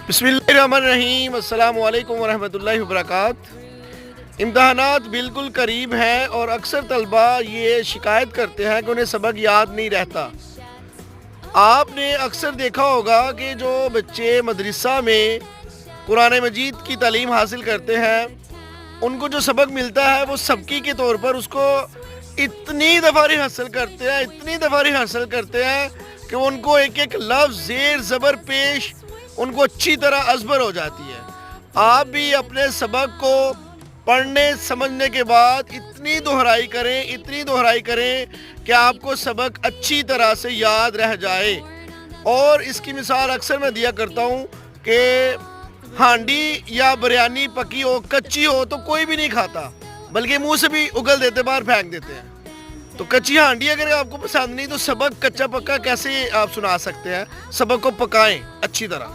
बिस्मिल्लाहिर्रहमानिर्रहीम। अस्सलाम वालेकुम वरहमतुल्लाहि वबरकातुहू। इम्तहानात बिल्कुल करीब हैं और अक्सर तलबा ये शिकायत करते हैं कि उन्हें सबक याद नहीं रहता। आपने अक्सर देखा होगा कि जो बच्चे मदरसा में कुरान मजीद की तालीम हासिल करते हैं, उनको जो सबक मिलता है वो सबकी के तौर पर उसको इतनी दफ़ा हासिल करते हैं, इतनी दफ़ा हासिल करते हैं कि उनको एक एक लफ्ज़ ज़ेर ज़बर पेश उनको अच्छी तरह अज़बर हो जाती है। आप भी अपने सबक को पढ़ने समझने के बाद इतनी दोहराई करें, इतनी दोहराई करें कि आपको सबक अच्छी तरह से याद रह जाए। और इसकी मिसाल अक्सर मैं दिया करता हूँ कि हांडी या बिरयानी पकी हो, कच्ची हो तो कोई भी नहीं खाता, बल्कि मुंह से भी उगल देते, बाहर फेंक देते हैं। तो कच्ची हांडी अगर आपको पसंद नहीं तो सबक कच्चा पक्का कैसे आप सुना सकते हैं? सबक को पकाएं अच्छी तरह।